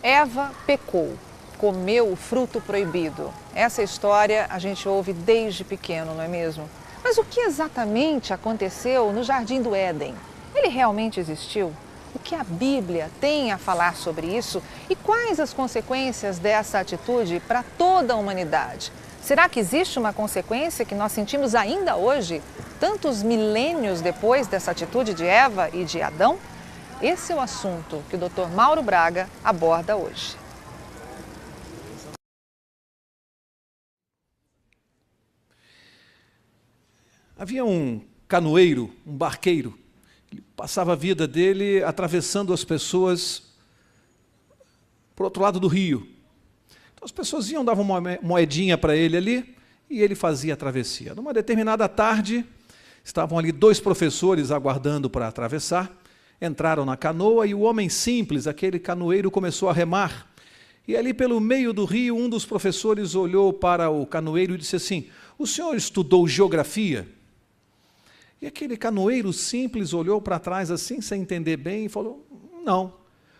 Eva pecou, comeu o fruto proibido. Essa história a gente ouve desde pequeno, não é mesmo? Mas o que exatamente aconteceu no Jardim do Éden? Ele realmente existiu? O que a Bíblia tem a falar sobre isso? E quais as consequências dessa atitude para toda a humanidade? Será que existe uma consequência que nós sentimos ainda hoje, tantos milênios depois dessa atitude de Eva e de Adão? Esse é o assunto que o Dr. Mauro Braga aborda hoje. Havia um canoeiro, um barqueiro, ele passava a vida dele atravessando as pessoas para o outro lado do rio. Então as pessoas iam, davam uma moedinha para ele ali e ele fazia a travessia. Numa determinada tarde, estavam ali 2 professores aguardando para atravessar. Entraram na canoa e o homem simples, aquele canoeiro, começou a remar. E ali pelo meio do rio, um dos professores olhou para o canoeiro e disse assim: "O senhor estudou geografia?" E aquele canoeiro simples olhou para trás assim, sem entender bem, e falou: "Não."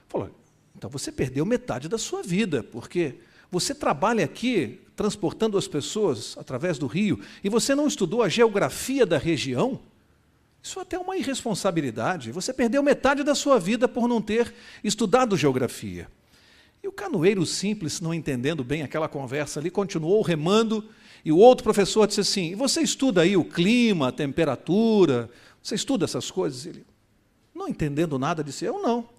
Falou: "Então você perdeu metade da sua vida, porque você trabalha aqui transportando as pessoas através do rio e você não estudou a geografia da região? Isso até é uma irresponsabilidade. Você perdeu metade da sua vida por não ter estudado geografia." E o canoeiro simples, não entendendo bem aquela conversa ali, continuou remando, e o outro professor disse assim: "E você estuda aí o clima, a temperatura? Você estuda essas coisas?" Ele, não entendendo nada, disse: "Eu não."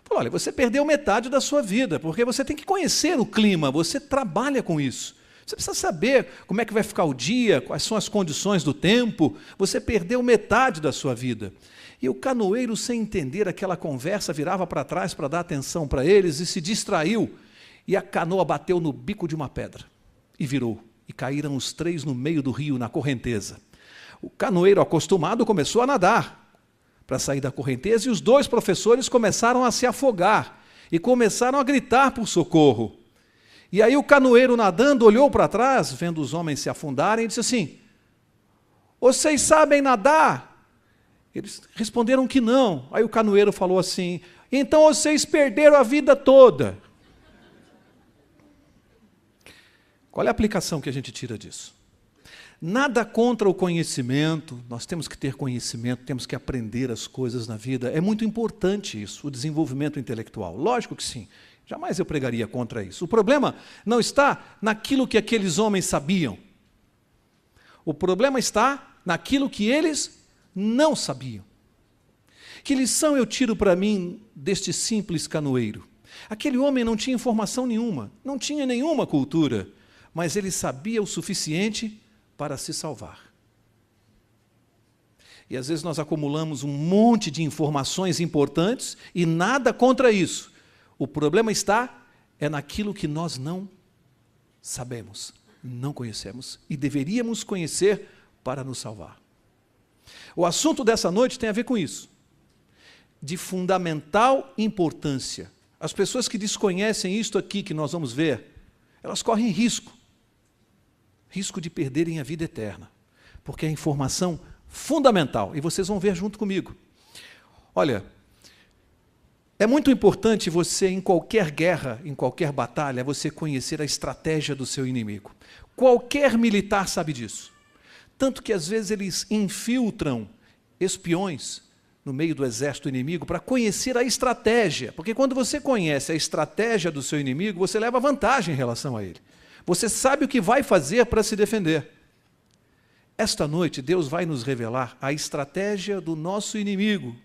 Falou: "Olha, você perdeu metade da sua vida, porque você tem que conhecer o clima, você trabalha com isso. Você precisa saber como é que vai ficar o dia, quais são as condições do tempo. Você perdeu metade da sua vida." E o canoeiro, sem entender aquela conversa, virava para trás para dar atenção para eles e se distraiu. E a canoa bateu no bico de uma pedra e virou. E caíram os 3 no meio do rio, na correnteza. O canoeiro, acostumado, começou a nadar para sair da correnteza e os 2 professores começaram a se afogar e começaram a gritar por socorro. E aí o canoeiro, nadando, olhou para trás, vendo os homens se afundarem, e disse assim: "Vocês sabem nadar?" Eles responderam que não. Aí o canoeiro falou assim: "Então vocês perderam a vida toda." Qual é a aplicação que a gente tira disso? Nada contra o conhecimento, nós temos que ter conhecimento, temos que aprender as coisas na vida. É muito importante isso, o desenvolvimento intelectual. Lógico que sim. Jamais eu pregaria contra isso. O problema não está naquilo que aqueles homens sabiam. O problema está naquilo que eles não sabiam. Que lição eu tiro para mim deste simples canoeiro? Aquele homem não tinha informação nenhuma, não tinha nenhuma cultura, mas ele sabia o suficiente para se salvar. E às vezes nós acumulamos um monte de informações importantes e nada contra isso. O problema está naquilo que nós não sabemos, não conhecemos e deveríamos conhecer para nos salvar. O assunto dessa noite tem a ver com isso, de fundamental importância. As pessoas que desconhecem isto aqui que nós vamos ver, elas correm risco de perderem a vida eterna, porque é informação fundamental, e vocês vão ver junto comigo. Olha, é muito importante você, em qualquer guerra, em qualquer batalha, você conhecer a estratégia do seu inimigo. Qualquer militar sabe disso. Tanto que, às vezes, eles infiltram espiões no meio do exército inimigo para conhecer a estratégia. Porque quando você conhece a estratégia do seu inimigo, você leva vantagem em relação a ele. Você sabe o que vai fazer para se defender. Esta noite, Deus vai nos revelar a estratégia do nosso inimigo.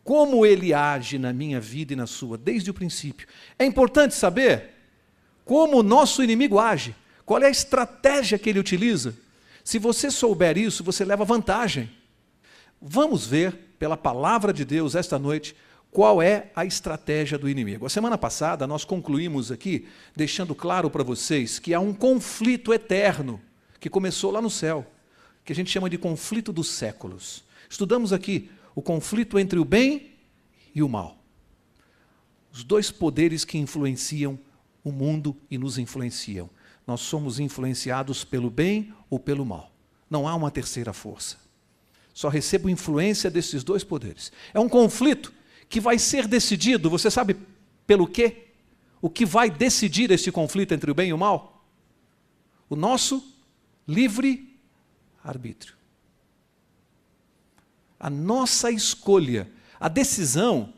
Como ele age na minha vida e na sua, desde o princípio. É importante saber como o nosso inimigo age, qual é a estratégia que ele utiliza. Se você souber isso, você leva vantagem. Vamos ver, pela palavra de Deus, esta noite, qual é a estratégia do inimigo. A semana passada, nós concluímos aqui, deixando claro para vocês que há um conflito eterno, que começou lá no céu, que a gente chama de conflito dos séculos. Estudamos aqui o conflito entre o bem e o mal. Os 2 poderes que influenciam o mundo e nos influenciam. Nós somos influenciados pelo bem ou pelo mal. Não há uma terceira força. Só recebo influência desses 2 poderes. É um conflito que vai ser decidido, você sabe pelo quê? o que vai decidir este conflito entre o bem e o mal? O nosso livre arbítrio. A nossa escolha, a decisão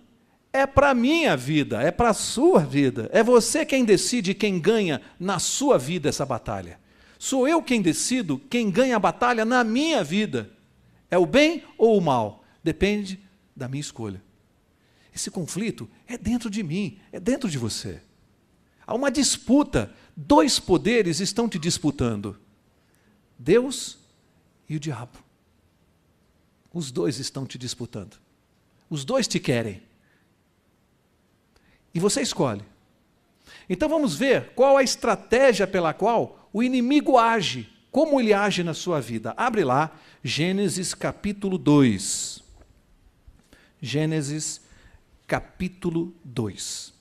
é para a minha vida, é para a sua vida. É você quem decide quem ganha na sua vida essa batalha. Sou eu quem decido quem ganha a batalha na minha vida. É o bem ou o mal? Depende da minha escolha. Esse conflito é dentro de mim, é dentro de você. Há uma disputa, dois poderes estão te disputando. Deus e o diabo. Os dois estão te disputando. Os dois te querem. E você escolhe. Então vamos ver qual a estratégia pela qual o inimigo age, como ele age na sua vida. Abre lá, Gênesis capítulo 2. Gênesis capítulo 2.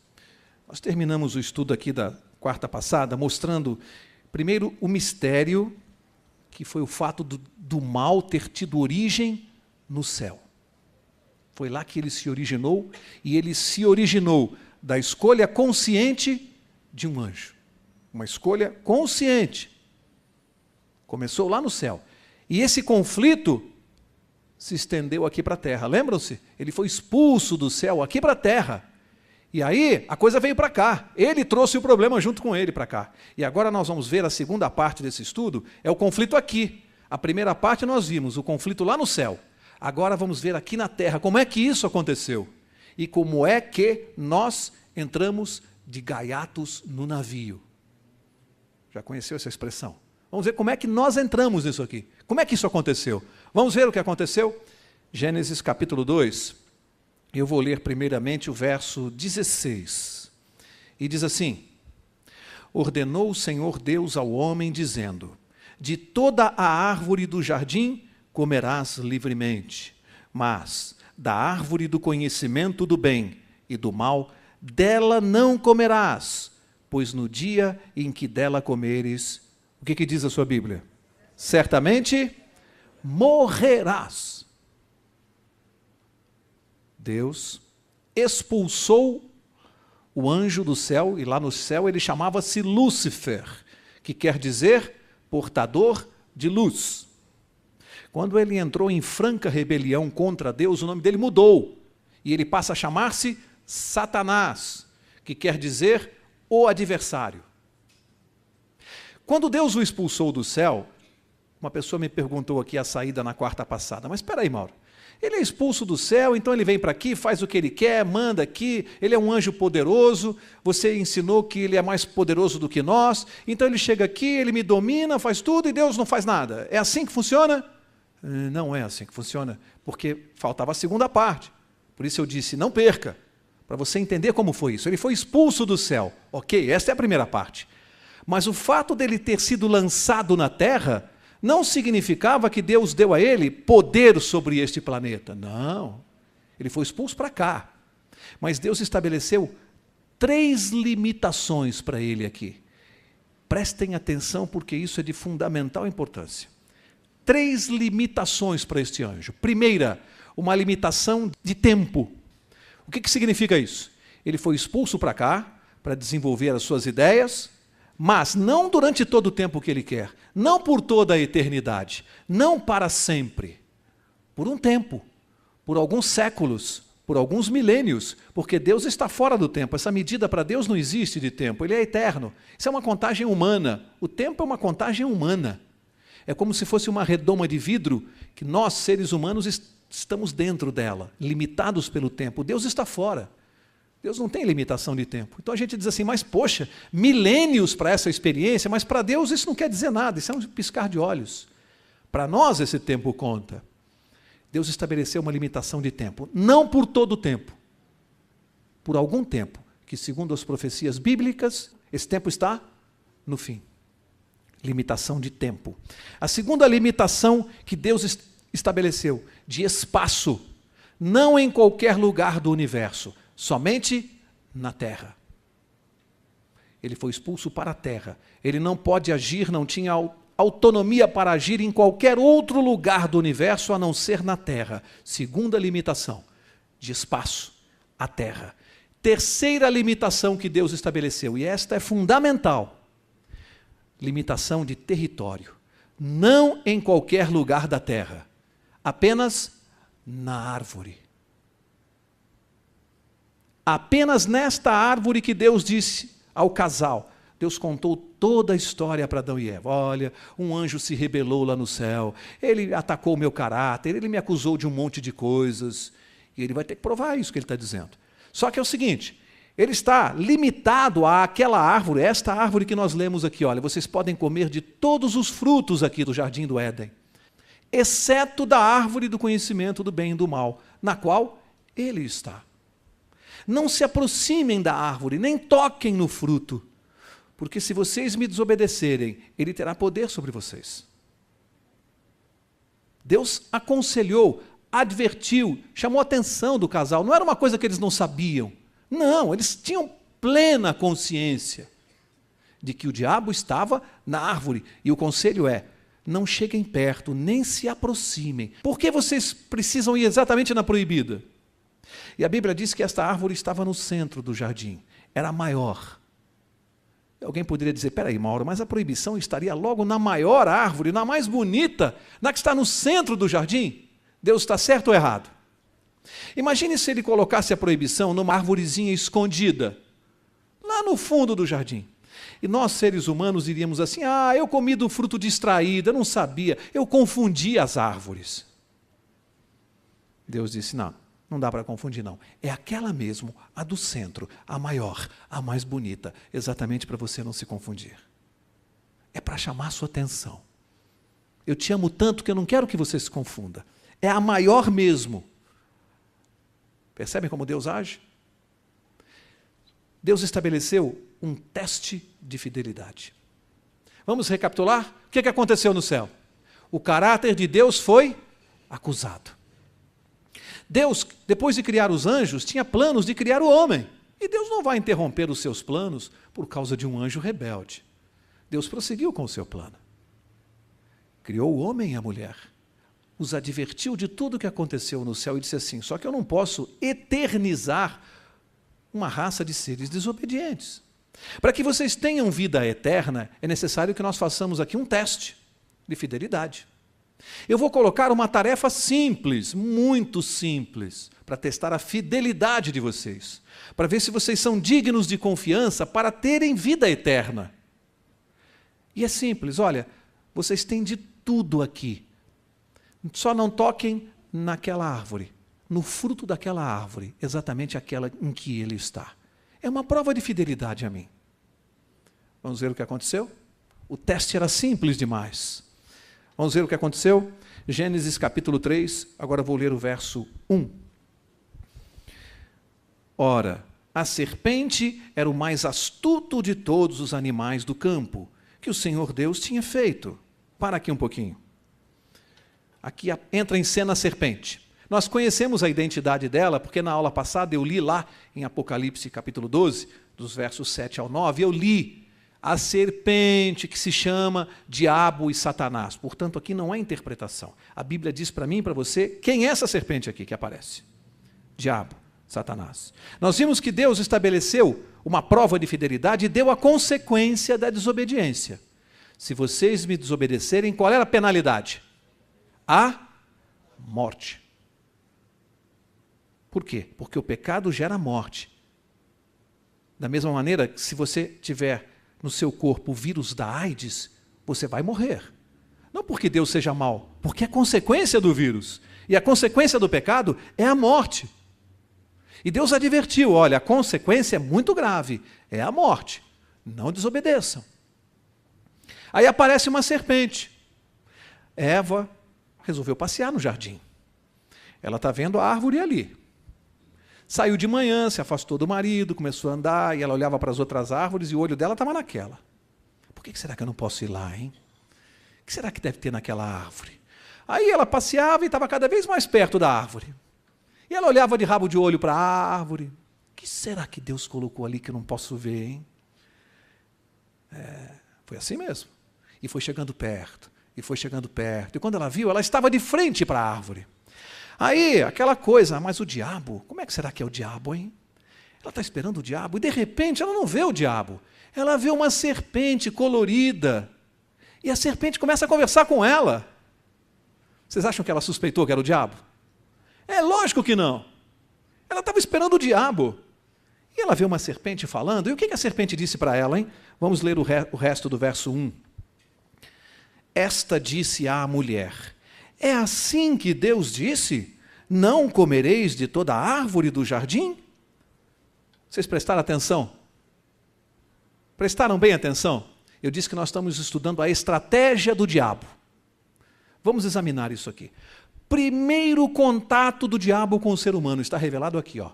Nós terminamos o estudo aqui da quarta passada, mostrando, primeiro, o mistério, que foi o fato do mal ter tido origem no céu. Foi lá que ele se originou, e ele se originou da escolha consciente de um anjo. Uma escolha consciente. Começou lá no céu. E esse conflito se estendeu aqui para a terra. Lembram-se? Ele foi expulso do céu aqui para a terra. E aí a coisa veio para cá. Ele trouxe o problema junto com ele para cá. E agora nós vamos ver a segunda parte desse estudo, é o conflito aqui. A primeira parte nós vimos, o conflito lá no céu. Agora vamos ver aqui na terra como é que isso aconteceu. E como é que nós entramos de gaiatos no navio. Já conheceu essa expressão? Vamos ver como é que nós entramos nisso aqui. Como é que isso aconteceu? Vamos ver o que aconteceu? Gênesis capítulo 2. Eu vou ler primeiramente o verso 16. E diz assim: ordenou o Senhor Deus ao homem, dizendo: de toda a árvore do jardim comerás livremente, mas da árvore do conhecimento do bem e do mal, dela não comerás, pois no dia em que dela comeres, o que diz a sua Bíblia? Certamente morrerás. Deus expulsou o anjo do céu, e lá no céu ele chamava-se Lúcifer, que quer dizer portador de luz. Quando ele entrou em franca rebelião contra Deus, o nome dele mudou, e ele passa a chamar-se Satanás, que quer dizer o adversário. Quando Deus o expulsou do céu, uma pessoa me perguntou aqui a saída na quarta passada, mas espera aí, Mauro, ele é expulso do céu, então ele vem para aqui, faz o que ele quer, manda aqui, ele é um anjo poderoso, você ensinou que ele é mais poderoso do que nós, então ele chega aqui, ele me domina, faz tudo e Deus não faz nada. É assim que funciona? Não é assim que funciona, porque faltava a segunda parte. Por isso eu disse, não perca, para você entender como foi isso. Ele foi expulso do céu, ok, esta é a primeira parte. Mas o fato dele ter sido lançado na terra não significava que Deus deu a ele poder sobre este planeta. Não. Ele foi expulso para cá. Mas Deus estabeleceu 3 limitações para ele aqui. Prestem atenção, porque isso é de fundamental importância. 3 limitações para este anjo. Primeira, uma limitação de tempo. O que significa isso? Ele foi expulso para cá, para desenvolver as suas ideias, mas não durante todo o tempo que ele quer, não por toda a eternidade, não para sempre, por um tempo, por alguns séculos, por alguns milênios, porque Deus está fora do tempo. Essa medida para Deus não existe de tempo, ele é eterno. Isso é uma contagem humana. O tempo é uma contagem humana. É como se fosse uma redoma de vidro que nós, seres humanos, estamos dentro dela, limitados pelo tempo. Deus está fora. Deus não tem limitação de tempo. Então a gente diz assim, mas poxa, milênios para essa experiência, mas para Deus isso não quer dizer nada, isso é um piscar de olhos. Para nós esse tempo conta. Deus estabeleceu uma limitação de tempo, não por todo o tempo, por algum tempo, que segundo as profecias bíblicas, esse tempo está no fim. Limitação de tempo. A segunda limitação que Deus estabeleceu, de espaço, não em qualquer lugar do universo, somente na terra. Ele foi expulso para a terra. Ele não pode agir, não tinha autonomia para agir em qualquer outro lugar do universo a não ser na terra. Segunda limitação, de espaço, a terra. terceira limitação que Deus estabeleceu, e esta é fundamental: limitação de território. Não em qualquer lugar da terra, apenas na árvore. Apenas nesta árvore que Deus disse ao casal. Deus contou toda a história para Adão e Eva. Olha, um anjo se rebelou lá no céu, ele atacou o meu caráter, ele me acusou de um monte de coisas, e ele vai ter que provar isso que ele está dizendo. Só que é o seguinte, ele está limitado àquela árvore, esta árvore que nós lemos aqui. Olha, vocês podem comer de todos os frutos aqui do jardim do Éden, exceto da árvore do conhecimento do bem e do mal, na qual ele está. Não se aproximem da árvore, nem toquem no fruto, porque se vocês me desobedecerem, ele terá poder sobre vocês. Deus aconselhou, advertiu, chamou a atenção do casal. Não era uma coisa que eles não sabiam. Não, eles tinham plena consciência de que o diabo estava na árvore. E o conselho é: não cheguem perto, nem se aproximem. Por que vocês precisam ir exatamente na proibida? E a Bíblia diz que esta árvore estava no centro do jardim. Era a maior. Alguém poderia dizer: peraí, Mauro, mas a proibição estaria logo na maior árvore, na mais bonita, na que está no centro do jardim? Deus está certo ou errado? Imagine se ele colocasse a proibição numa arvorezinha escondida, lá no fundo do jardim. E nós, seres humanos, iríamos assim: ah, eu comi do fruto distraído, eu não sabia, eu confundi as árvores. Deus disse: não, não dá para confundir não. É aquela mesmo, a do centro, a maior, a mais bonita, exatamente para você não se confundir. É para chamar a sua atenção. Eu te amo tanto que eu não quero que você se confunda. É a maior mesmo. Percebem como Deus age? Deus estabeleceu um teste de fidelidade. Vamos recapitular? O que aconteceu no céu? O caráter de Deus foi acusado. Deus, depois de criar os anjos, tinha planos de criar o homem. E Deus não vai interromper os seus planos por causa de um anjo rebelde. Deus prosseguiu com o seu plano. Criou o homem e a mulher. Os advertiu de tudo o que aconteceu no céu e disse assim: só que eu não posso eternizar uma raça de seres desobedientes. Para que vocês tenham vida eterna, é necessário que nós façamos aqui um teste de fidelidade. Eu vou colocar uma tarefa simples, muito simples, para testar a fidelidade de vocês, para ver se vocês são dignos de confiança para terem vida eterna. E é simples, olha, vocês têm de tudo aqui. Só não toquem naquela árvore, no fruto daquela árvore, exatamente aquela em que ele está. É uma prova de fidelidade a mim. Vamos ver o que aconteceu? O teste era simples demais. Vamos ver o que aconteceu? Gênesis capítulo 3, agora vou ler o verso 1. Ora, a serpente era o mais astuto de todos os animais do campo que o Senhor Deus tinha feito. Para aqui um pouquinho. Aqui entra em cena a serpente. Nós conhecemos a identidade dela, porque na aula passada eu li lá em Apocalipse capítulo 12, dos versos 7 ao 9, eu li a serpente que se chama Diabo e Satanás. Portanto, aqui não é interpretação. A Bíblia diz para mim e para você quem é essa serpente aqui que aparece. Diabo, Satanás. Nós vimos que Deus estabeleceu uma prova de fidelidade e deu a consequência da desobediência. Se vocês me desobedecerem, qual era a penalidade? A morte. Por quê? Porque o pecado gera morte. Da mesma maneira que se você tiver no seu corpo o vírus da AIDS, você vai morrer. Não porque Deus seja mau, porque é consequência do vírus. E a consequência do pecado é a morte. E Deus advertiu, olha, a consequência é muito grave, é a morte. Não desobedeçam. Aí aparece uma serpente. Eva resolveu passear no jardim. Ela está vendo a árvore ali. Saiu de manhã, se afastou do marido, começou a andar, e ela olhava para as outras árvores e o olho dela estava naquela. Por que será que eu não posso ir lá, hein? O que será que deve ter naquela árvore? Aí ela passeava e estava cada vez mais perto da árvore. E ela olhava de rabo de olho para a árvore. O que será que Deus colocou ali que eu não posso ver, hein? Foi assim mesmo. E foi chegando perto, e foi chegando perto. E quando ela viu, ela estava de frente para a árvore. Aí, aquela coisa, mas o diabo, como é que será que é o diabo, hein? Ela está esperando o diabo e, de repente, ela não vê o diabo. Ela vê uma serpente colorida. E a serpente começa a conversar com ela. Vocês acham que ela suspeitou que era o diabo? É lógico que não. Ela estava esperando o diabo. E ela vê uma serpente falando. E o que a serpente disse para ela, hein? Vamos ler o resto do verso 1. Esta disse à mulher: é assim que Deus disse? Não comereis de toda a árvore do jardim? Vocês prestaram atenção? Prestaram bem atenção? Eu disse que nós estamos estudando a estratégia do diabo. Vamos examinar isso aqui. Primeiro contato do diabo com o ser humano está revelado aqui, ó.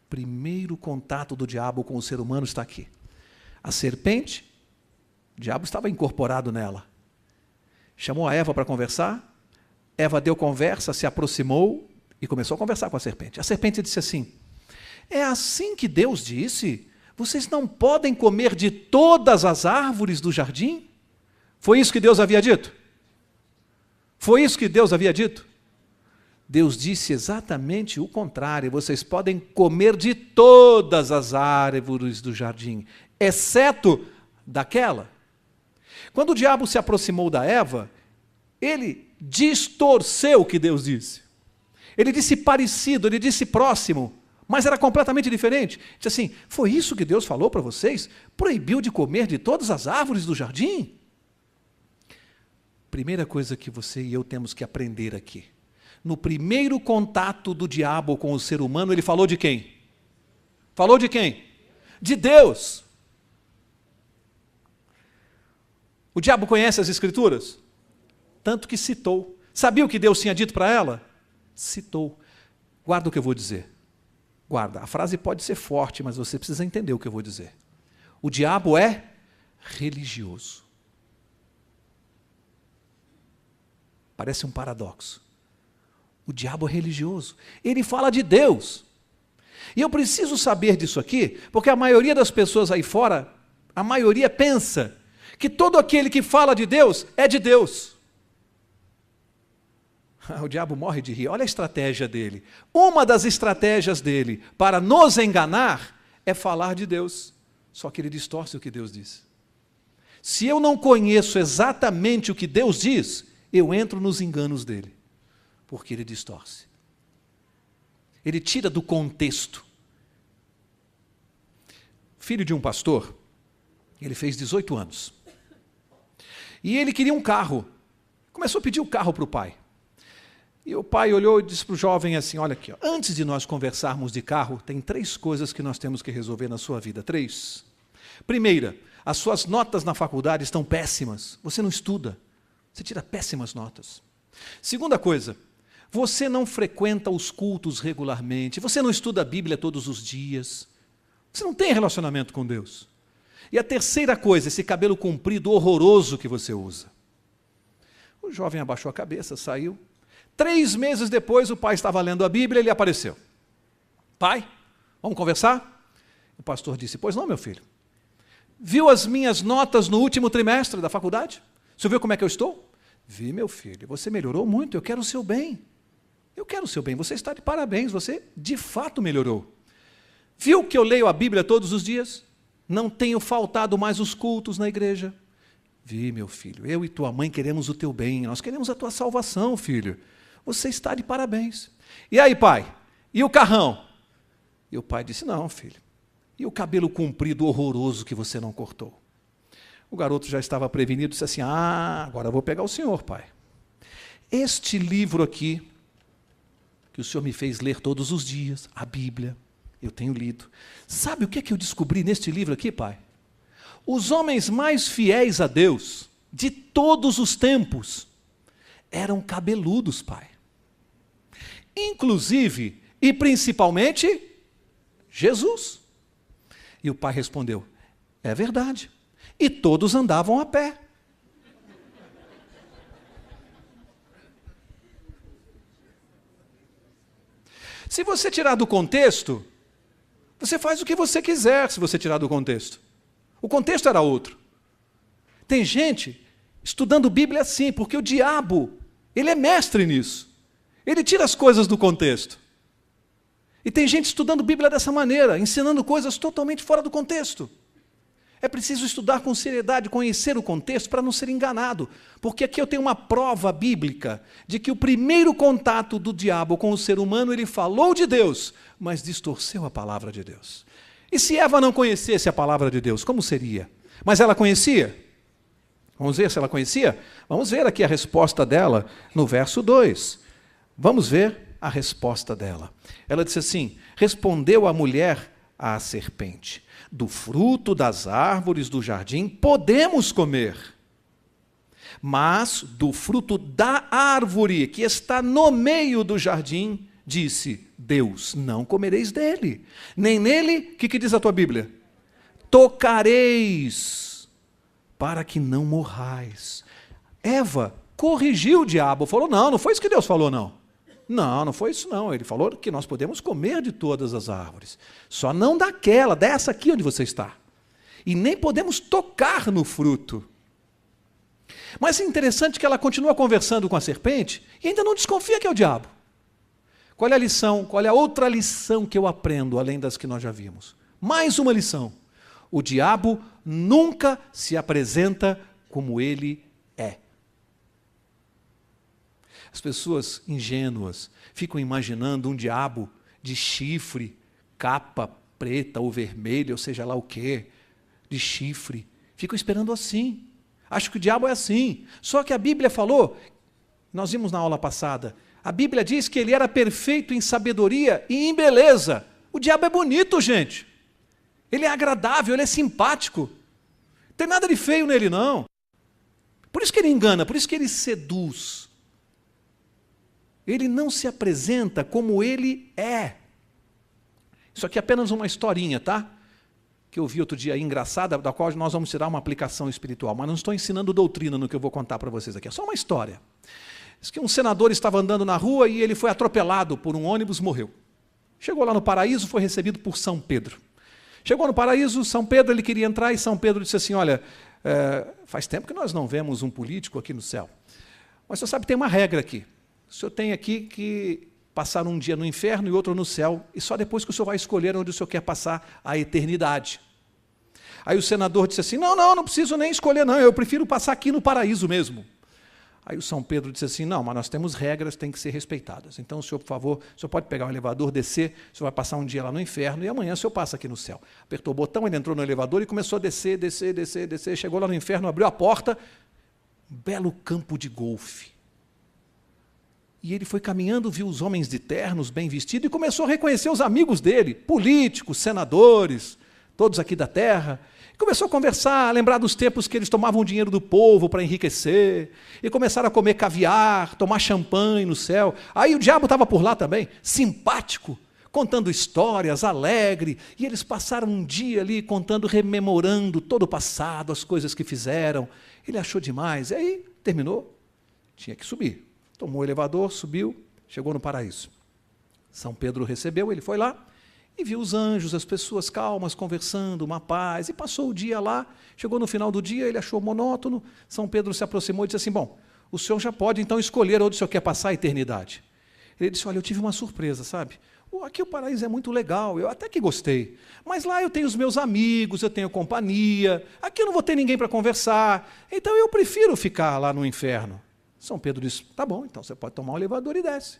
Primeiro contato do diabo com o ser humano está aqui. A serpente, o diabo estava incorporado nela. Chamou a Eva para conversar. Eva deu conversa, se aproximou e começou a conversar com a serpente. A serpente disse assim: é assim que Deus disse? Vocês não podem comer de todas as árvores do jardim? Foi isso que Deus havia dito? Foi isso que Deus havia dito? Deus disse exatamente o contrário. Vocês podem comer de todas as árvores do jardim, exceto daquela. Quando o diabo se aproximou da Eva, ele distorceu o que Deus disse. Ele disse parecido, ele disse próximo, mas era completamente diferente. Disse assim: foi isso que Deus falou para vocês? Proibiu de comer de todas as árvores do jardim? Primeira coisa que você e eu temos que aprender aqui. No primeiro contato do diabo com o ser humano, ele falou de quem? Falou de quem? De Deus. O diabo conhece as Escrituras? Tanto que citou. Sabia o que Deus tinha dito para ela? Citou. Guarda o que eu vou dizer. Guarda. A frase pode ser forte, mas você precisa entender o que eu vou dizer. O diabo é religioso. Parece um paradoxo. O diabo é religioso. Ele fala de Deus. E eu preciso saber disso aqui, porque a maioria das pessoas aí fora, a maioria pensa que todo aquele que fala de Deus é de Deus. O diabo morre de rir. Olha a estratégia dele. Uma das estratégias dele para nos enganar é falar de Deus. Só que ele distorce o que Deus diz. Se eu não conheço exatamente o que Deus diz, eu entro nos enganos dele. Porque ele distorce. Ele tira do contexto. Filho de um pastor, ele fez 18 anos. E ele queria um carro. Começou a pedir o carro para o pai. E o pai olhou e disse para o jovem assim: olha aqui, ó, antes de nós conversarmos de carro, tem 3 coisas que nós temos que resolver na sua vida. 3. Primeira, as suas notas na faculdade estão péssimas. Você não estuda. Você tira péssimas notas. Segunda coisa, você não frequenta os cultos regularmente. Você não estuda a Bíblia todos os dias. Você não tem relacionamento com Deus. E a terceira coisa, esse cabelo comprido horroroso que você usa. O jovem abaixou a cabeça, saiu. 3 meses depois, o pai estava lendo a Bíblia e ele apareceu. Pai, vamos conversar? O pastor disse: pois não, meu filho. Viu as minhas notas no último trimestre da faculdade? Você viu como é que eu estou? Vi, meu filho, você melhorou muito, eu quero o seu bem. Eu quero o seu bem, você está de parabéns, você de fato melhorou. Viu que eu leio a Bíblia todos os dias? Não tenho faltado mais os cultos na igreja? Vi, meu filho, eu e tua mãe queremos o teu bem, nós queremos a tua salvação, filho. Você está de parabéns. E aí, pai? E o carrão? E o pai disse: não, filho. E o cabelo comprido horroroso que você não cortou? O garoto já estava prevenido, disse assim: agora eu vou pegar o senhor, pai. Este livro aqui, que o senhor me fez ler todos os dias, a Bíblia, eu tenho lido. Sabe o que é que eu descobri neste livro aqui, pai? Os homens mais fiéis a Deus, de todos os tempos, eram cabeludos, pai. Inclusive, e principalmente, Jesus. E o pai respondeu: é verdade. E todos andavam a pé. Se você tirar do contexto, você faz o que você quiser se você tirar do contexto. O contexto era outro. Tem gente estudando Bíblia assim, porque o diabo, ele é mestre nisso. Ele tira as coisas do contexto. E tem gente estudando Bíblia dessa maneira, ensinando coisas totalmente fora do contexto. É preciso estudar com seriedade, conhecer o contexto para não ser enganado. Porque aqui eu tenho uma prova bíblica de que o primeiro contato do diabo com o ser humano, ele falou de Deus, mas distorceu a palavra de Deus. E se Eva não conhecesse a palavra de Deus, como seria? Mas ela conhecia? Vamos ver se ela conhecia? Vamos ver aqui a resposta dela no verso 2. Vamos ver a resposta dela. Ela disse assim: respondeu a mulher à serpente: do fruto das árvores do jardim podemos comer, mas do fruto da árvore que está no meio do jardim, disse Deus, não comereis dele, nem nele, o que diz a tua Bíblia? Tocareis, para que não morrais. Eva corrigiu o diabo, falou, não foi isso que Deus falou, não. Não foi isso não, ele falou que nós podemos comer de todas as árvores, só não daquela, dessa aqui onde você está. E nem podemos tocar no fruto. Mas é interessante que ela continua conversando com a serpente e ainda não desconfia que é o diabo. Qual é a lição? Qual é a outra lição que eu aprendo, além das que nós já vimos? Mais uma lição. O diabo nunca se apresenta como ele é. As pessoas ingênuas ficam imaginando um diabo de chifre, capa preta ou vermelha, ou seja lá o quê, de chifre. Ficam esperando assim. Acho que o diabo é assim. Só que a Bíblia falou, nós vimos na aula passada, a Bíblia diz que ele era perfeito em sabedoria e em beleza. O diabo é bonito, gente. Ele é agradável, ele é simpático. Não tem nada de feio nele, não. Por isso que ele engana, por isso que ele seduz. Ele não se apresenta como ele é. Isso aqui é apenas uma historinha, tá? Que eu vi outro dia aí, engraçada, da qual nós vamos tirar uma aplicação espiritual. Mas não estou ensinando doutrina no que eu vou contar para vocês aqui. É só uma história. Diz que um senador estava andando na rua e ele foi atropelado por um ônibus e morreu. Chegou lá no paraíso, foi recebido por São Pedro. Chegou no paraíso, São Pedro, ele queria entrar e São Pedro disse assim, olha, faz tempo que nós não vemos um político aqui no céu. Mas você sabe, tem uma regra aqui. O senhor tem aqui que passar um dia no inferno e outro no céu, e só depois que o senhor vai escolher onde o senhor quer passar a eternidade. Aí o senador disse assim, não preciso nem escolher não, eu prefiro passar aqui no paraíso mesmo. Aí o São Pedro disse assim, não, mas nós temos regras, tem que ser respeitadas. Então o senhor, por favor, o senhor pode pegar o elevador, descer, o senhor vai passar um dia lá no inferno e amanhã o senhor passa aqui no céu. Apertou o botão, ele entrou no elevador e começou a descer, chegou lá no inferno, abriu a porta, um belo campo de golfe. E ele foi caminhando, viu os homens de ternos, bem vestidos, e começou a reconhecer os amigos dele, políticos, senadores, todos aqui da terra. Começou a conversar, a lembrar dos tempos que eles tomavam o dinheiro do povo para enriquecer, e começaram a comer caviar, tomar champanhe no céu. Aí o diabo estava por lá também, simpático, contando histórias, alegre, e eles passaram um dia ali contando, rememorando todo o passado, as coisas que fizeram. Ele achou demais, e aí terminou, tinha que subir. Tomou o elevador, subiu, chegou no paraíso. São Pedro recebeu, ele foi lá e viu os anjos, as pessoas calmas, conversando, uma paz, e passou o dia lá. Chegou no final do dia, ele achou monótono. São Pedro se aproximou e disse assim, bom, o senhor já pode então escolher onde o senhor quer passar a eternidade. Ele disse, olha, eu tive uma surpresa, sabe? Aqui o paraíso é muito legal, eu até que gostei, mas lá eu tenho os meus amigos, eu tenho companhia, aqui eu não vou ter ninguém para conversar, então eu prefiro ficar lá no inferno. São Pedro disse, tá bom, então você pode tomar o elevador e desce.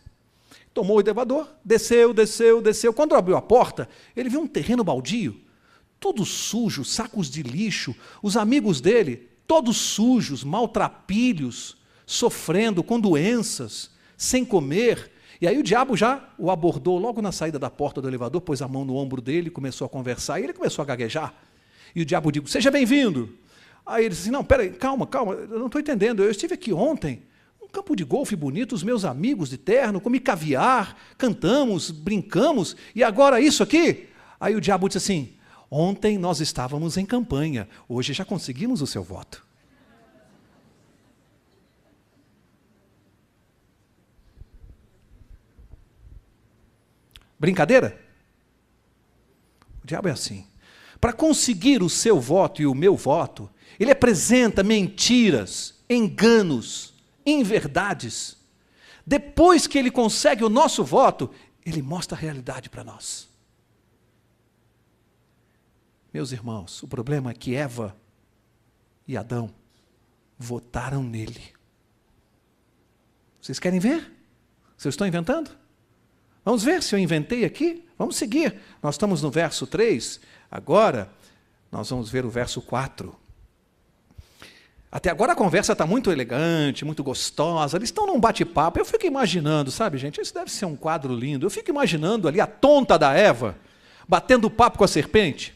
Tomou o elevador, desceu. Quando abriu a porta, ele viu um terreno baldio, todo sujo, sacos de lixo, os amigos dele, todos sujos, maltrapilhos, sofrendo, com doenças, sem comer. E aí o diabo já o abordou logo na saída da porta do elevador, pôs a mão no ombro dele, começou a conversar, e ele começou a gaguejar. E o diabo disse, seja bem-vindo. Aí ele disse assim, não, peraí, calma, eu não estou entendendo, eu estive aqui ontem, campo de golfe bonito, os meus amigos de terno, comi caviar, cantamos, brincamos, e agora isso aqui? Aí o diabo disse assim, ontem nós estávamos em campanha, hoje já conseguimos o seu voto. Brincadeira? O diabo é assim. Para conseguir o seu voto e o meu voto, ele apresenta mentiras, enganos, inverdades. Depois que ele consegue o nosso voto, ele mostra a realidade para nós. Meus irmãos, o problema é que Eva e Adão votaram nele. Vocês querem ver? Se eu estou inventando? Vamos ver se eu inventei aqui? Vamos seguir. Nós estamos no verso 3, agora nós vamos ver o verso 4. Até agora a conversa está muito elegante, muito gostosa, eles estão num bate-papo. Eu fico imaginando, sabe, gente, isso deve ser um quadro lindo. Eu fico imaginando ali a tonta da Eva, batendo papo com a serpente.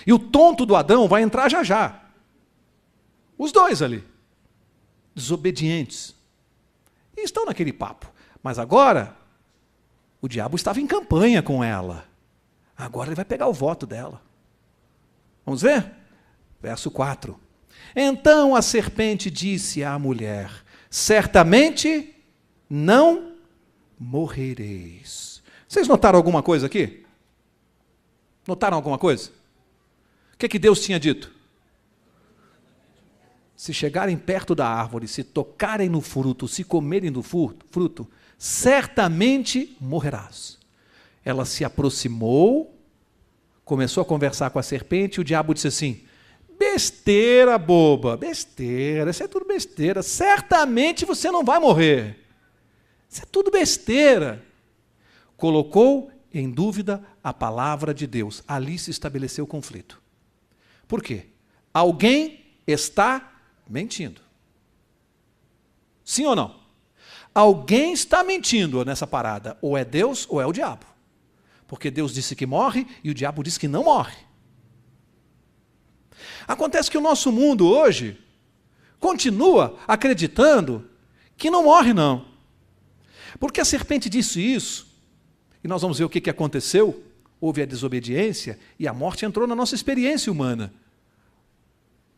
E o tonto do Adão vai entrar já já. Os dois ali, desobedientes. E estão naquele papo. Mas agora, o diabo estava em campanha com ela. Agora ele vai pegar o voto dela. Vamos ver? Verso 4. Então a serpente disse à mulher: certamente não morrereis. Vocês notaram alguma coisa aqui? Notaram alguma coisa? O que Deus tinha dito? Se chegarem perto da árvore, se tocarem no fruto, se comerem do fruto, certamente morrerás. Ela se aproximou, começou a conversar com a serpente, e o diabo disse assim: besteira, boba, besteira, isso é tudo besteira, certamente você não vai morrer. Isso é tudo besteira. Colocou em dúvida a palavra de Deus. Ali se estabeleceu o conflito. Por quê? Alguém está mentindo. Sim ou não? Alguém está mentindo nessa parada. Ou é Deus ou é o diabo. Porque Deus disse que morre e o diabo disse que não morre. Acontece que o nosso mundo hoje continua acreditando que não morre, não. Porque a serpente disse isso, e nós vamos ver o que aconteceu. Houve a desobediência e a morte entrou na nossa experiência humana.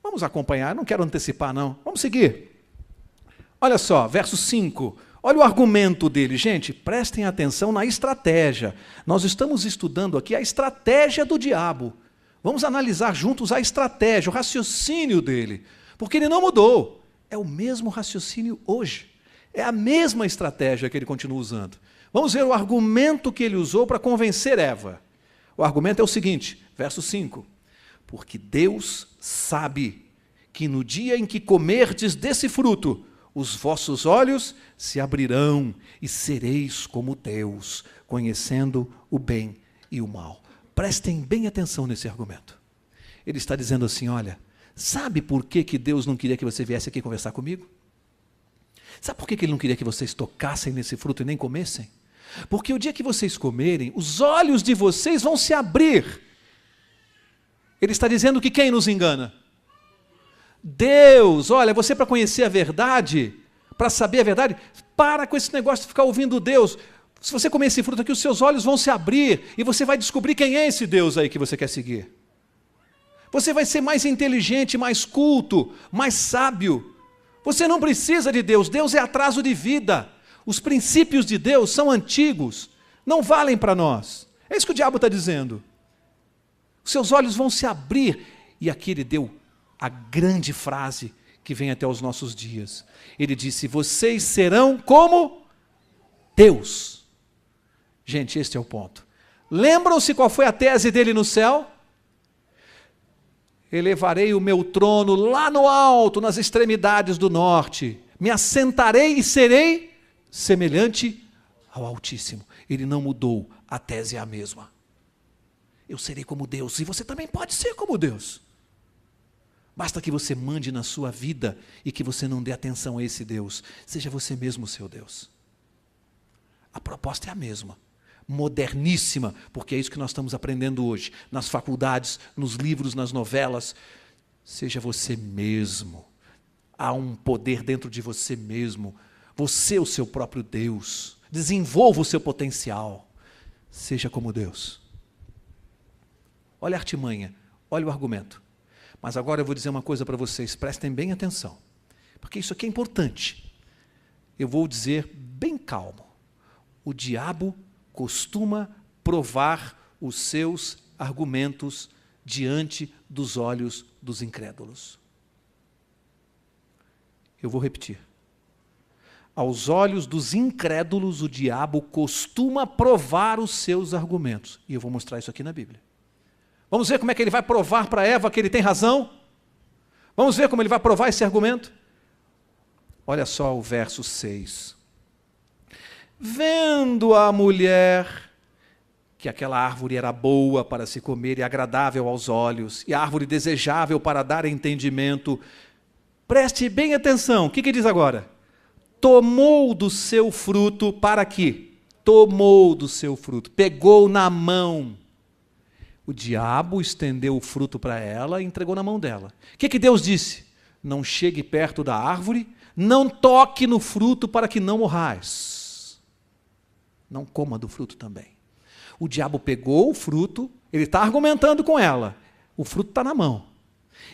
Vamos acompanhar, não quero antecipar não. Vamos seguir. Olha só, verso 5. Olha o argumento dele. Gente, prestem atenção na estratégia. Nós estamos estudando aqui a estratégia do diabo. Vamos analisar juntos a estratégia, o raciocínio dele. Porque ele não mudou. É o mesmo raciocínio hoje. É a mesma estratégia que ele continua usando. Vamos ver o argumento que ele usou para convencer Eva. O argumento é o seguinte, verso 5. Porque Deus sabe que no dia em que comerdes desse fruto, os vossos olhos se abrirão e sereis como Deus, conhecendo o bem e o mal. Prestem bem atenção nesse argumento. Ele está dizendo assim, olha, sabe por que Deus não queria que você viesse aqui conversar comigo? Sabe por que Ele não queria que vocês tocassem nesse fruto e nem comessem? Porque o dia que vocês comerem, os olhos de vocês vão se abrir. Ele está dizendo que quem nos engana? Deus. Olha, você para conhecer a verdade, para saber a verdade, para com esse negócio de ficar ouvindo Deus. Se você comer esse fruto aqui, os seus olhos vão se abrir e você vai descobrir quem é esse Deus aí que você quer seguir. Você vai ser mais inteligente, mais culto, mais sábio. Você não precisa de Deus. Deus é atraso de vida. Os princípios de Deus são antigos, não valem para nós. É isso que o diabo está dizendo. Os seus olhos vão se abrir. E aqui ele deu a grande frase que vem até os nossos dias. Ele disse, vocês serão como Deus. Gente, este é o ponto. Lembram-se qual foi a tese dele no céu? Elevarei o meu trono lá no alto, nas extremidades do norte. Me assentarei e serei semelhante ao Altíssimo. Ele não mudou, a tese é a mesma. Eu serei como Deus, e você também pode ser como Deus. Basta que você mande na sua vida e que você não dê atenção a esse Deus. Seja você mesmo o seu Deus. A proposta é a mesma. Moderníssima, porque é isso que nós estamos aprendendo hoje. Nas faculdades, nos livros, nas novelas. Seja você mesmo. Há um poder dentro de você mesmo. Você é o seu próprio Deus. Desenvolva o seu potencial. Seja como Deus. Olha a artimanha, olha o argumento. Mas agora eu vou dizer uma coisa para vocês, prestem bem atenção. Porque isso aqui é importante. Eu vou dizer bem calmo. O diabo costuma provar os seus argumentos diante dos olhos dos incrédulos. Eu vou repetir. Aos olhos dos incrédulos, o diabo costuma provar os seus argumentos. E eu vou mostrar isso aqui na Bíblia. Vamos ver como é que ele vai provar para Eva que ele tem razão? Vamos ver como ele vai provar esse argumento? Olha só o verso 6. Vendo a mulher que aquela árvore era boa para se comer e agradável aos olhos, e a árvore desejável para dar entendimento, preste bem atenção, o que diz agora? Tomou do seu fruto, para quê? Tomou do seu fruto, pegou na mão. O diabo estendeu o fruto para ela e entregou na mão dela. O que Deus disse? Não chegue perto da árvore, não toque no fruto para que não morrais. Não coma do fruto também. O diabo pegou o fruto, ele está argumentando com ela. O fruto está na mão.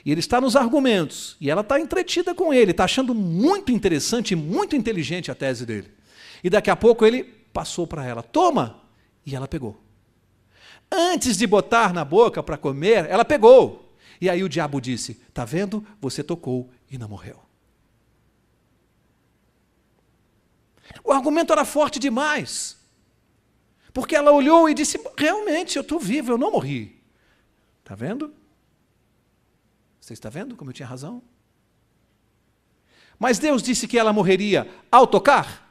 E ele está nos argumentos, e ela está entretida com ele, está achando muito interessante e muito inteligente a tese dele. E daqui a pouco ele passou para ela, toma, e ela pegou. Antes de botar na boca para comer, ela pegou. E aí o diabo disse, está vendo? Você tocou e não morreu. O argumento era forte demais, porque ela olhou e disse, realmente, eu estou viva, eu não morri. Está vendo? Você está vendo como eu tinha razão? Mas Deus disse que ela morreria ao tocar?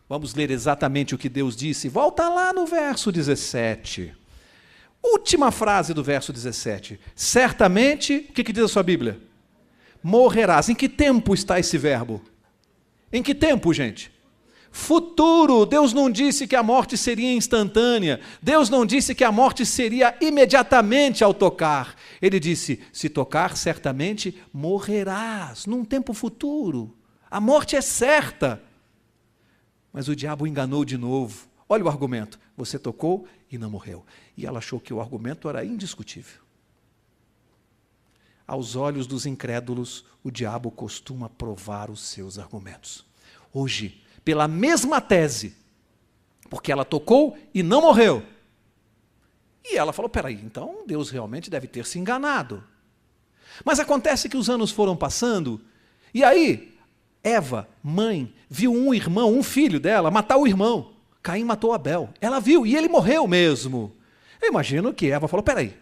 Vamos ler exatamente o que Deus disse. Volta lá no verso 17. Última frase do verso 17. Certamente, o que diz a sua Bíblia? Morrerás. Em que tempo está esse verbo? Em que tempo, gente? Futuro. Deus não disse que a morte seria instantânea. Deus não disse que a morte seria imediatamente ao tocar. Ele disse, se tocar, certamente morrerás, num tempo futuro. A morte é certa. Mas o diabo enganou de novo. Olha o argumento. Você tocou e não morreu. E ela achou que o argumento era indiscutível. Aos olhos dos incrédulos, o diabo costuma provar os seus argumentos. Hoje, pela mesma tese, porque ela tocou e não morreu. E ela falou, peraí, então Deus realmente deve ter se enganado. Mas acontece que os anos foram passando, e aí, Eva, mãe, viu um irmão, um filho dela, matar o irmão. Caim matou Abel. Ela viu, e ele morreu mesmo. Eu imagino que Eva falou, peraí.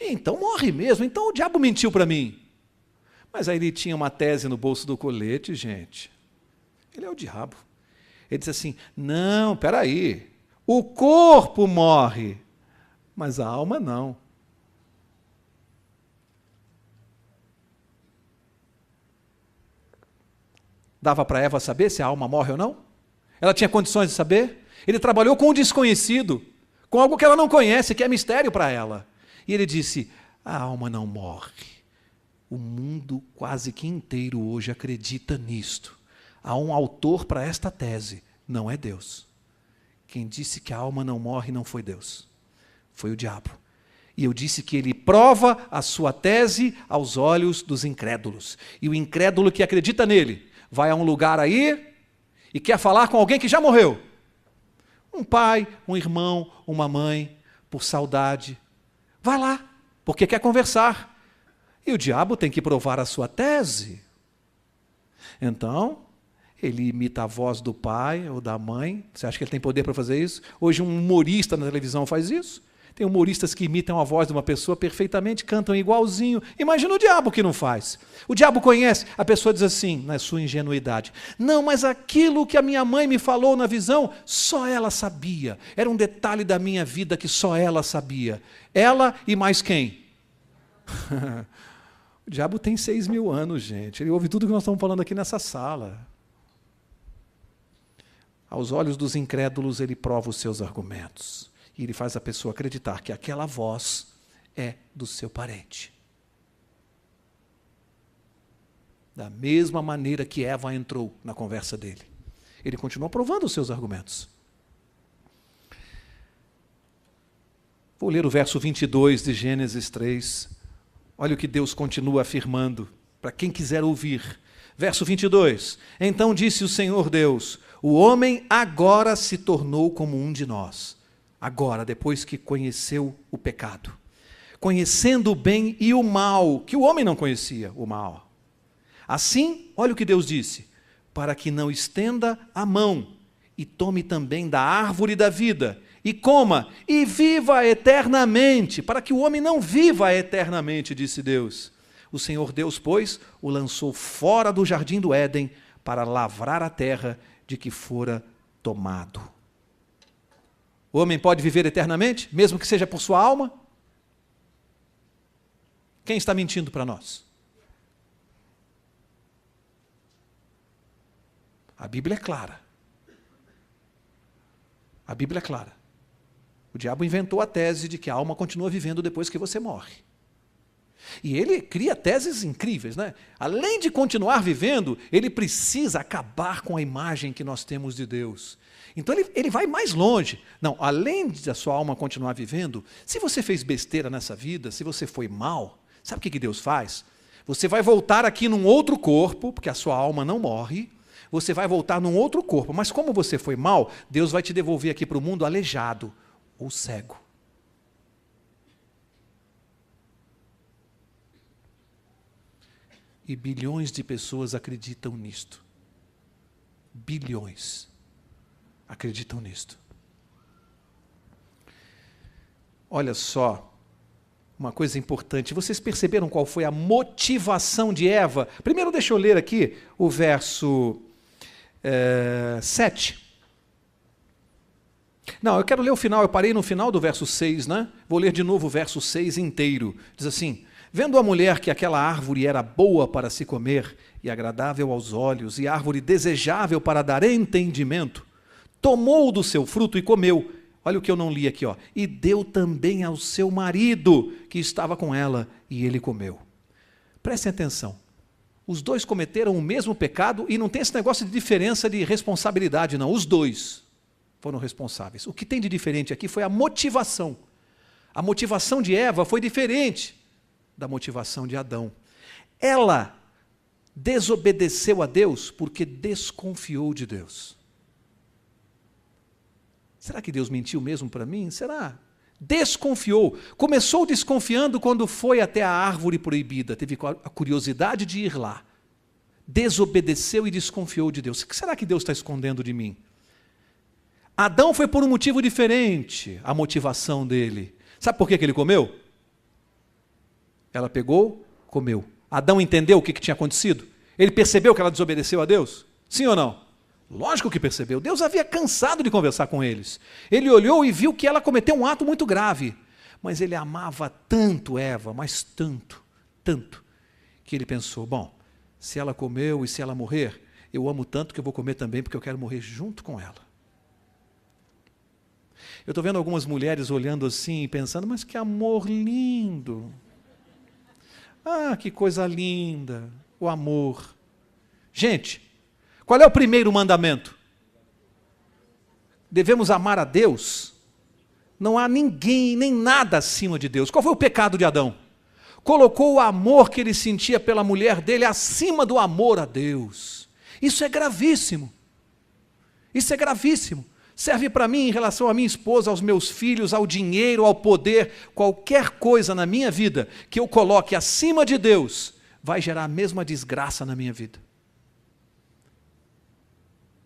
Então morre mesmo, então o diabo mentiu para mim. Mas aí ele tinha uma tese no bolso do colete, gente. Ele é o diabo. Ele disse assim, não, peraí, o corpo morre, mas a alma não. Dava para Eva saber se a alma morre ou não? Ela tinha condições de saber? Ele trabalhou com o desconhecido, com algo que ela não conhece, que é mistério para ela. E ele disse, a alma não morre. O mundo quase que inteiro hoje acredita nisto. Há um autor para esta tese, não é Deus. Quem disse que a alma não morre não foi Deus, foi o diabo. E eu disse que ele prova a sua tese aos olhos dos incrédulos. E o incrédulo que acredita nele vai a um lugar aí e quer falar com alguém que já morreu. Um pai, um irmão, uma mãe, por saudade. Vai lá, porque quer conversar. E o diabo tem que provar a sua tese. Então, ele imita a voz do pai ou da mãe. Você acha que ele tem poder para fazer isso? Hoje um humorista na televisão faz isso. Tem humoristas que imitam a voz de uma pessoa perfeitamente, cantam igualzinho. Imagina o diabo que não faz. O diabo conhece, a pessoa diz assim, na sua ingenuidade, não, mas aquilo que a minha mãe me falou na visão, só ela sabia. Era um detalhe da minha vida que só ela sabia. Ela e mais quem? O diabo tem 6.000 anos, gente. Ele ouve tudo que nós estamos falando aqui nessa sala. Aos olhos dos incrédulos, ele prova os seus argumentos. E ele faz a pessoa acreditar que aquela voz é do seu parente. Da mesma maneira que Eva entrou na conversa dele. Ele continua provando os seus argumentos. Vou ler o verso 22 de Gênesis 3. Olha o que Deus continua afirmando, para quem quiser ouvir. Verso 22. Então disse o Senhor Deus, o homem agora se tornou como um de nós. Agora, depois que conheceu o pecado. Conhecendo o bem e o mal, que o homem não conhecia, o mal. Assim, olha o que Deus disse, para que não estenda a mão e tome também da árvore da vida, e coma, e viva eternamente, para que o homem não viva eternamente, disse Deus. O Senhor Deus, pois, o lançou fora do jardim do Éden, para lavrar a terra de que fora tomado. O homem pode viver eternamente, mesmo que seja por sua alma? Quem está mentindo para nós? A Bíblia é clara. A Bíblia é clara. O diabo inventou a tese de que a alma continua vivendo depois que você morre. E ele cria teses incríveis, né? Além de continuar vivendo, ele precisa acabar com a imagem que nós temos de Deus. Então ele vai mais longe. Não, além da sua alma continuar vivendo, se você fez besteira nessa vida, se você foi mal, sabe o que Deus faz? Você vai voltar aqui num outro corpo, porque a sua alma não morre, você vai voltar num outro corpo, mas como você foi mal, Deus vai te devolver aqui para o mundo aleijado ou cego. E bilhões de pessoas acreditam nisto. Bilhões acreditam nisto. Olha só, uma coisa importante. Vocês perceberam qual foi a motivação de Eva? Primeiro deixa eu ler aqui o verso 7. Não, eu quero ler o final, eu parei no final do verso 6, né? Vou ler de novo o verso 6 inteiro. Diz assim: vendo a mulher que aquela árvore era boa para se comer, e agradável aos olhos, e árvore desejável para dar entendimento, tomou do seu fruto e comeu. Olha o que eu não li aqui, ó. E deu também ao seu marido, que estava com ela, e ele comeu. Prestem atenção. Os dois cometeram o mesmo pecado, e não tem esse negócio de diferença de responsabilidade, não. Os dois foram responsáveis. O que tem de diferente aqui foi a motivação. A motivação de Eva foi diferente da motivação de Adão. Ela desobedeceu a Deus porque desconfiou de Deus. Será que Deus mentiu mesmo para mim? Será? Desconfiou. Começou desconfiando quando foi até a árvore proibida. Teve a curiosidade de ir lá. Desobedeceu e desconfiou de Deus. O que será que Deus está escondendo de mim? Adão foi por um motivo diferente, a motivação dele. Sabe por que ele comeu? Ela pegou, comeu. Adão entendeu o que tinha acontecido? Ele percebeu que ela desobedeceu a Deus? Sim ou não? Lógico que percebeu. Deus havia cansado de conversar com eles. Ele olhou e viu que ela cometeu um ato muito grave. Mas ele amava tanto Eva, mas tanto, tanto, que ele pensou, bom, se ela comeu e se ela morrer, eu amo tanto que eu vou comer também, porque eu quero morrer junto com ela. Eu estou vendo algumas mulheres olhando assim e pensando, mas que amor lindo. Ah, que coisa linda, o amor. Gente, qual é o primeiro mandamento? Devemos amar a Deus. Não há ninguém, nem nada acima de Deus. Qual foi o pecado de Adão? Colocou o amor que ele sentia pela mulher dele acima do amor a Deus. Isso é gravíssimo. Isso é gravíssimo. Serve para mim em relação à minha esposa, aos meus filhos, ao dinheiro, ao poder, qualquer coisa na minha vida que eu coloque acima de Deus, vai gerar a mesma desgraça na minha vida.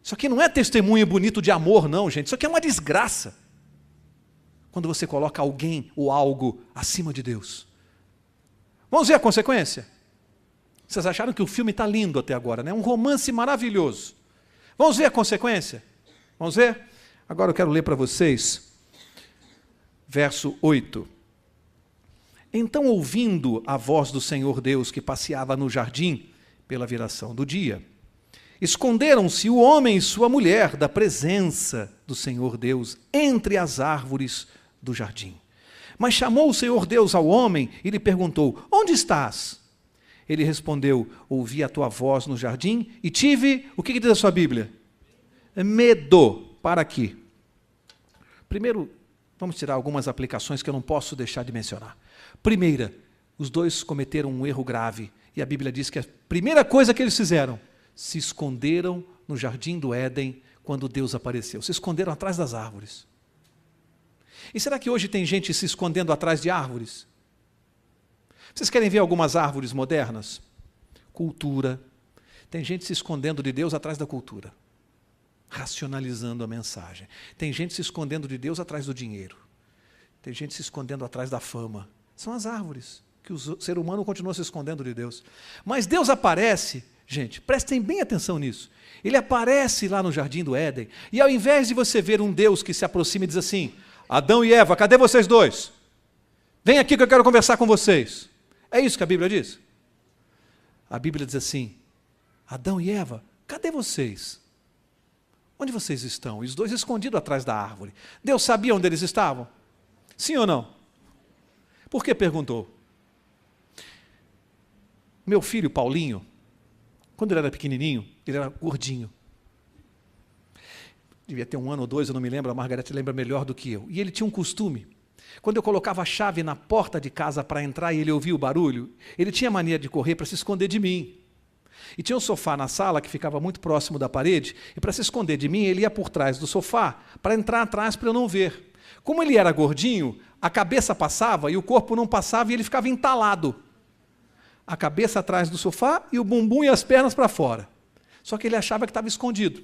Isso aqui não é testemunho bonito de amor, não, gente. Isso aqui é uma desgraça. Quando você coloca alguém ou algo acima de Deus. Vamos ver a consequência? Vocês acharam que o filme está lindo até agora, né? Um romance maravilhoso. Vamos ver a consequência? Vamos ver? Agora eu quero ler para vocês, verso 8. Então, ouvindo a voz do Senhor Deus que passeava no jardim pela viração do dia, esconderam-se o homem e sua mulher da presença do Senhor Deus entre as árvores do jardim. Mas chamou o Senhor Deus ao homem e lhe perguntou, onde estás? Ele respondeu, ouvi a tua voz no jardim e tive, o que diz a sua Bíblia? Medo. Para aqui. Primeiro, vamos tirar algumas aplicações que eu não posso deixar de mencionar. Primeira, os dois cometeram um erro grave. E a Bíblia diz que a primeira coisa que eles fizeram, se esconderam no jardim do Éden quando Deus apareceu. Se esconderam atrás das árvores. E será que hoje tem gente se escondendo atrás de árvores? Vocês querem ver algumas árvores modernas? Cultura, Tem gente se escondendo de Deus atrás da cultura, racionalizando a mensagem. Tem gente se escondendo de Deus atrás do dinheiro. Tem gente se escondendo atrás da fama. São as árvores que o ser humano continua se escondendo de Deus. Mas Deus aparece, gente, prestem bem atenção nisso. Ele aparece lá no Jardim do Éden, e ao invés de você ver um Deus que se aproxima e diz assim: Adão e Eva, cadê vocês dois? Vem aqui que eu quero conversar com vocês. É isso que a Bíblia diz? A Bíblia diz assim: Adão e Eva, cadê vocês? Onde vocês estão? E os dois escondidos atrás da árvore. Deus sabia onde eles estavam? Sim ou não? Por que perguntou? Meu filho, Paulinho, quando ele era pequenininho, ele era gordinho. Devia ter 1 ano ou 2, eu não me lembro, a Margarete lembra melhor do que eu. E ele tinha um costume. Quando eu colocava a chave na porta de casa para entrar e ele ouvia o barulho, ele tinha mania de correr para se esconder de mim. E tinha um sofá na sala que ficava muito próximo da parede, e para se esconder de mim, ele ia por trás do sofá para entrar atrás para eu não ver. Como ele era gordinho, a cabeça passava e o corpo não passava e ele ficava entalado. A cabeça atrás do sofá e o bumbum e as pernas para fora. Só que ele achava que estava escondido.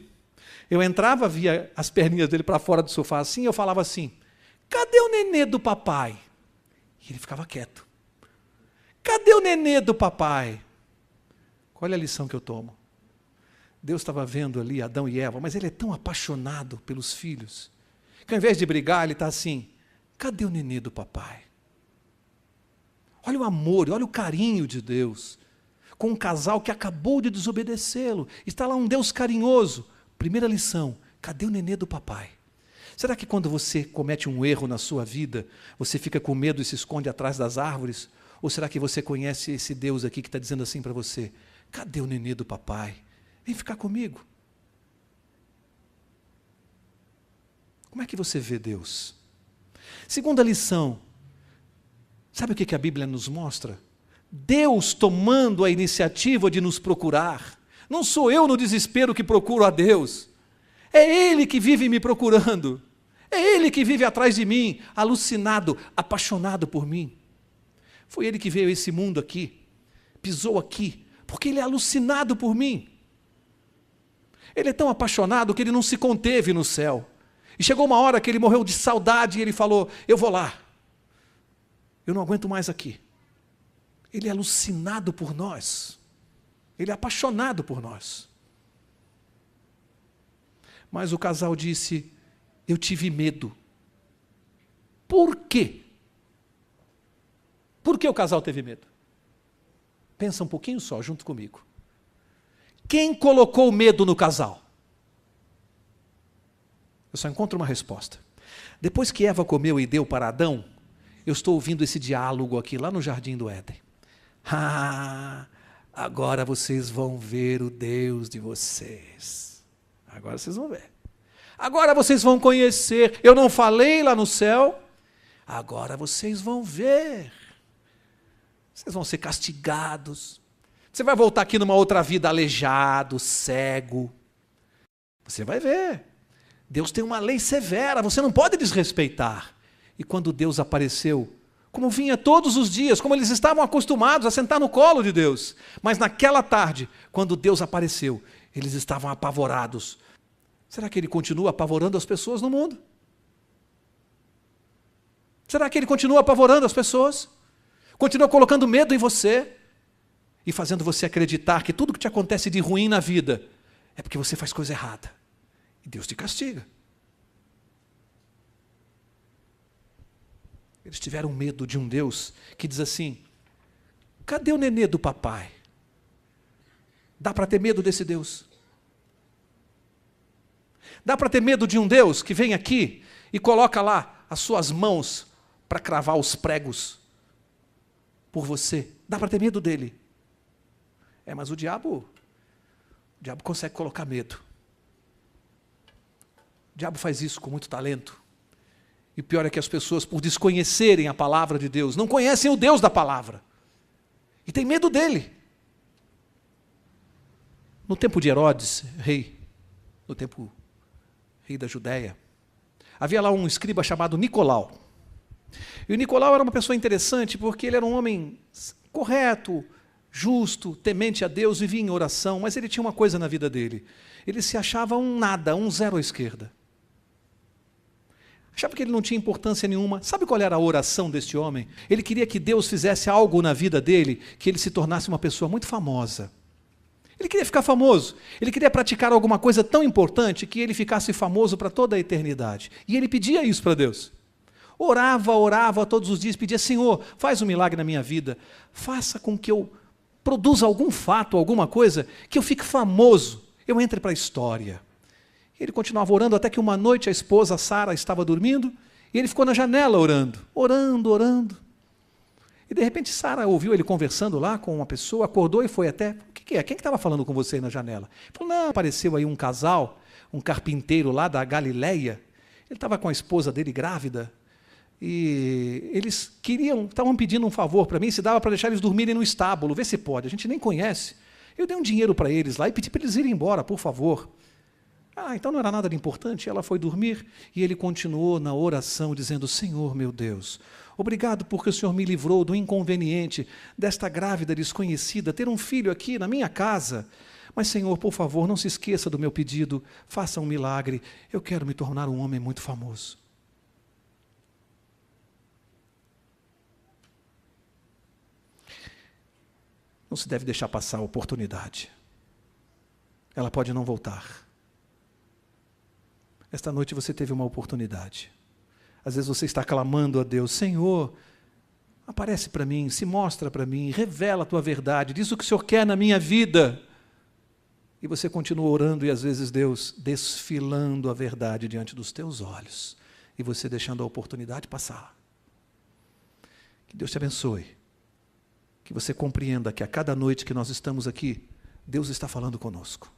Eu entrava, via as perninhas dele para fora do sofá assim, e eu falava assim: cadê o nenê do papai? E ele ficava quieto. Cadê o nenê do papai? Olha a lição que eu tomo. Deus estava vendo ali Adão e Eva, mas ele é tão apaixonado pelos filhos, que ao invés de brigar, ele está assim: cadê o nenê do papai? Olha o amor, olha o carinho de Deus, com um casal que acabou de desobedecê-lo. Está lá um Deus carinhoso. Primeira lição: cadê o nenê do papai? Será que quando você comete um erro na sua vida, você fica com medo e se esconde atrás das árvores? Ou será que você conhece esse Deus aqui que está dizendo assim para você: cadê o nenê do papai? Vem ficar comigo. Como é que você vê Deus? Segunda lição. Sabe o que a Bíblia nos mostra? Deus tomando a iniciativa de nos procurar. Não sou eu no desespero que procuro a Deus. É Ele que vive me procurando. É Ele que vive atrás de mim, alucinado, apaixonado por mim. Foi Ele que veio a esse mundo aqui, pisou aqui, porque Ele é alucinado por mim. Ele é tão apaixonado que Ele não se conteve no céu. E chegou uma hora que Ele morreu de saudade e Ele falou: eu vou lá. Eu não aguento mais aqui. Ele é alucinado por nós. Ele é apaixonado por nós. Mas o casal disse: eu tive medo. Por quê? Por que o casal teve medo? Pensa um pouquinho só, junto comigo. Quem colocou medo no casal? Eu só encontro uma resposta. Depois que Eva comeu e deu para Adão, eu estou ouvindo esse diálogo aqui, lá no Jardim do Éden. Ah, agora vocês vão ver o Deus de vocês. Agora vocês vão ver. Agora vocês vão conhecer. Eu não falei lá no céu. Agora vocês vão ver. Vocês vão ser castigados. Você vai voltar aqui numa outra vida aleijado, cego. Você vai ver. Deus tem uma lei severa, você não pode desrespeitar. E quando Deus apareceu, como vinha todos os dias, como eles estavam acostumados a sentar no colo de Deus. Mas naquela tarde, quando Deus apareceu, eles estavam apavorados. Será que Ele continua apavorando as pessoas no mundo? Será que Ele continua apavorando as pessoas? Continua colocando medo em você e fazendo você acreditar que tudo que te acontece de ruim na vida é porque você faz coisa errada. E Deus te castiga. Eles tiveram medo de um Deus que diz assim: cadê o nenê do papai? Dá para ter medo desse Deus? Dá para ter medo de um Deus que vem aqui e coloca lá as suas mãos para cravar os pregos por você? Dá para ter medo dele? Mas o diabo consegue colocar medo. O diabo faz isso com muito talento. E o pior é que as pessoas, por desconhecerem a palavra de Deus, não conhecem o Deus da palavra. E tem medo dele. No tempo de Herodes, rei da Judéia, havia lá um escriba chamado Nicolau. E o Nicolau era uma pessoa interessante porque ele era um homem correto, justo, temente a Deus, vivia em oração, mas ele tinha uma coisa na vida dele. Ele se achava um nada, um zero à esquerda. Achava que ele não tinha importância nenhuma. Sabe qual era a oração deste homem? Ele queria que Deus fizesse algo na vida dele, que ele se tornasse uma pessoa muito famosa. Ele queria ficar famoso. Ele queria praticar alguma coisa tão importante que ele ficasse famoso para toda a eternidade. E ele pedia isso para Deus. Orava todos os dias, pedia: Senhor, faz um milagre na minha vida. Faça com que eu produza algum fato, alguma coisa, que eu fique famoso, eu entre para a história. Ele continuava orando até que uma noite a esposa Sara estava dormindo e ele ficou na janela orando. E de repente Sara ouviu ele conversando lá com uma pessoa, acordou e foi até: o que é? Quem estava falando com você aí na janela? Ele falou: não, apareceu aí um casal, um carpinteiro lá da Galileia. Ele estava com a esposa dele grávida e eles estavam pedindo um favor para mim, se dava para deixar eles dormirem no estábulo, vê se pode, a gente nem conhece. Eu dei um dinheiro para eles lá e pedi para eles irem embora, por favor. Então não era nada de importante. Ela foi dormir e ele continuou na oração, dizendo: Senhor, meu Deus, obrigado porque o Senhor me livrou do inconveniente desta grávida desconhecida ter um filho aqui na minha casa. Mas, Senhor, por favor, não se esqueça do meu pedido, faça um milagre, eu quero me tornar um homem muito famoso. Não se deve deixar passar a oportunidade. Ela pode não voltar. Esta noite você teve uma oportunidade. Às vezes você está clamando a Deus: Senhor, aparece para mim, se mostra para mim, revela a tua verdade, diz o que o Senhor quer na minha vida. E você continua orando e às vezes Deus desfilando a verdade diante dos teus olhos e você deixando a oportunidade passar. Que Deus te abençoe. Que você compreenda que a cada noite que nós estamos aqui, Deus está falando conosco.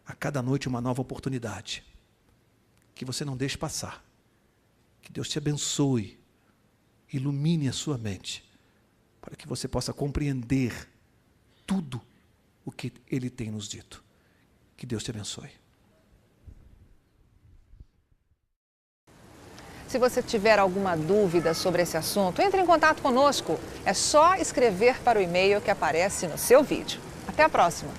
A cada noite uma nova oportunidade. Que você não deixe passar. Que Deus te abençoe, ilumine a sua mente, para que você possa compreender tudo o que Ele tem nos dito. Que Deus te abençoe. Se você tiver alguma dúvida sobre esse assunto, entre em contato conosco. É só escrever para o e-mail que aparece no seu vídeo. Até a próxima!